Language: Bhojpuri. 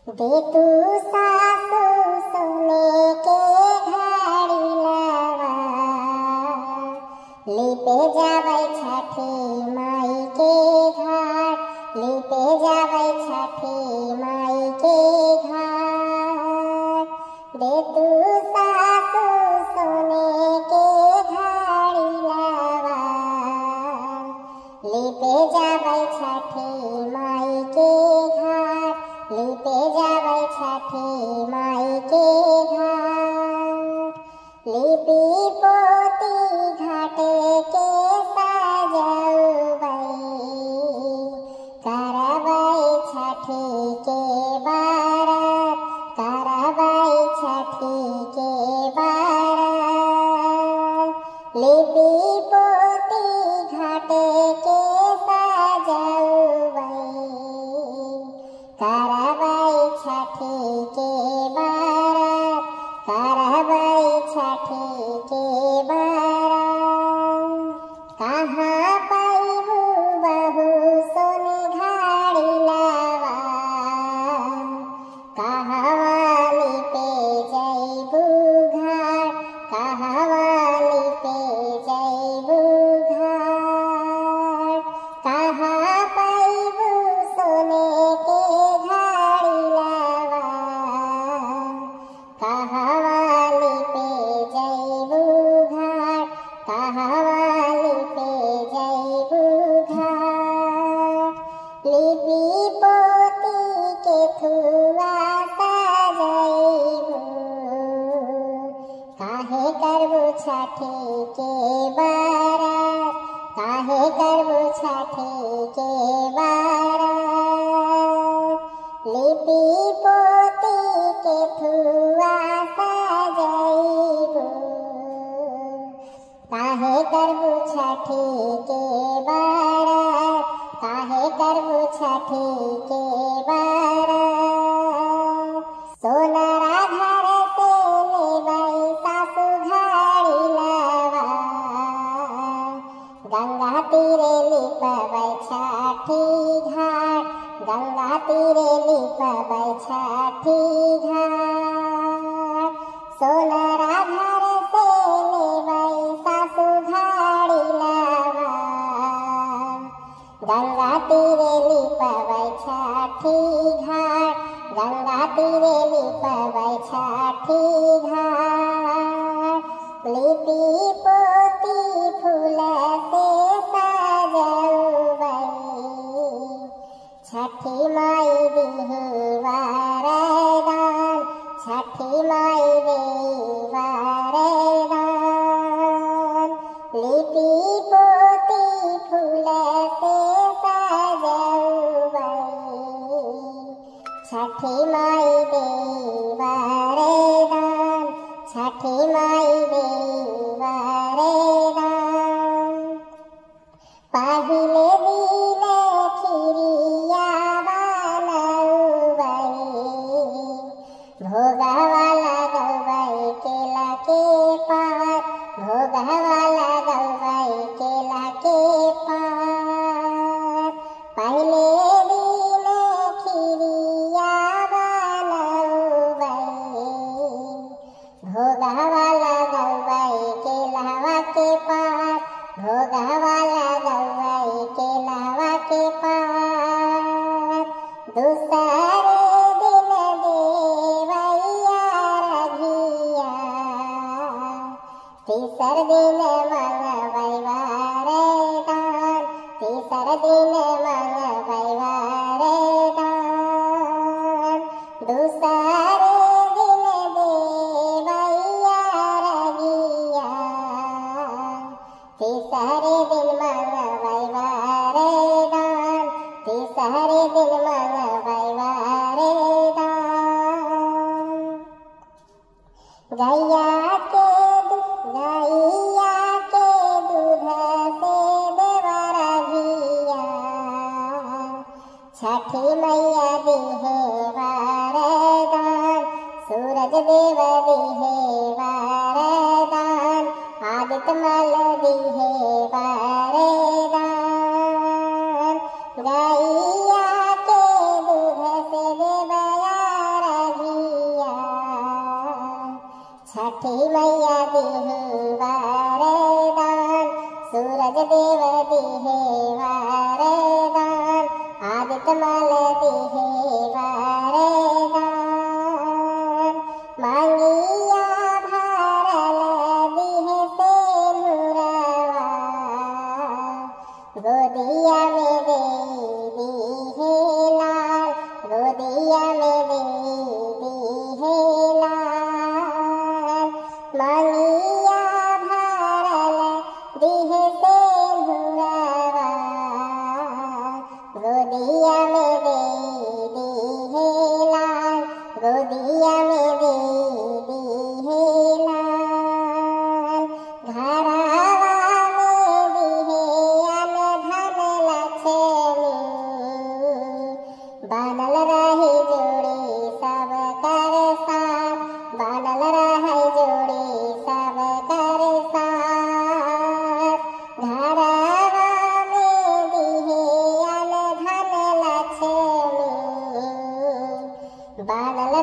दे तू सासु सोने के घड़ी लवा लिपे जावै छठी माई के घाट लिपे जावै छठी माई के घाट दे तू सासु सोने के घड़ी लवा लिपे जावै छठी माई के घाट लिपे जावै छठी माई के घाट लिपि पोती घाटे के सजौबै करबै छठी के व्रत करबै छठी के व्रत लिपि पोती घाटे के सजौबै करबै छठी के व्रत करबै छठी के व्रत कहाँ पैबू बहू सोनी घड़ी लवा कहवा लिपे जैबू घाट कहवा लिपे जैबू घाट कहाँ पैबू सोने के घड़ी लवा कहवा लिपे जैबू घाट कहवा लिपे जैबू घाट लिपि पोती के थुआ सजैबू काहे करबू छठी के व्रत काहे करबू छठी के व्रत लिपि पोती के थुआ सजैबू काहे करबू छठी के व्रत काहे करबू छठी के व्रत सोनारा घर से लेबै सासु घड़ी लवा गंगा तीरे लिपबै छठी घाट गंगा तीरे लिपबै छठी घाट सोनारा घर से लेबै सासु घड़ी लवा गंगा तीरे लिपबै छठी घाट गंगा तीरे लिपबै छठी घाट लिपि पोती फूल से सजौबै छठी माई दिही वरदान छठी माई देही वरदान लिपि पोती फूल से सजौबै छठी माई देही वरदान छठी माई देही वरदान पहिले दिन खिरिया बनौबै भोगवा लगौबै केला के पात भोगवा लगौबै केला के पात पहिले दिन खिरिया बनौबै भोगवा लगौबै केलावा के पात भोगवा लगौबै केलावा के पात दूसरे दिन देवैया रघिया तीसर दिन मंगबै वरदान तीसर दिन मंगबै वरदान दूसरे दिन देवैया रघिया तीसरे दिन मंगबै वरदान तीसरे दिन मंगबै वरदान गैया के दूध से देवरा घिया छठी मैया दिहे वरदान सूरज देव दिहे वरदान आदित्य मल दिहे वरदान गैया के दूध से देवया छठी मैया दिहे वरदान, सूरज देव दिहे वरदान, आदित्य मल दिहे वरदान। मांगिया भरल दिहे सेनुरवा, गोदिया में दे दिहे लाल, गोदिया में दे दिहे लाल। मांगिया भरल दिहे सेनुरवा, गोदिया में दे दिहे लाल, गोदिया में दे दिहे लाल। घरवा में दिहे अनधन लक्ष्मी, बनल रही जोड़ी सब कर साथ, बनल रही जोड़ी सब कर साथ। घरवा में दिहे अनधन लक्ष्मी, बनल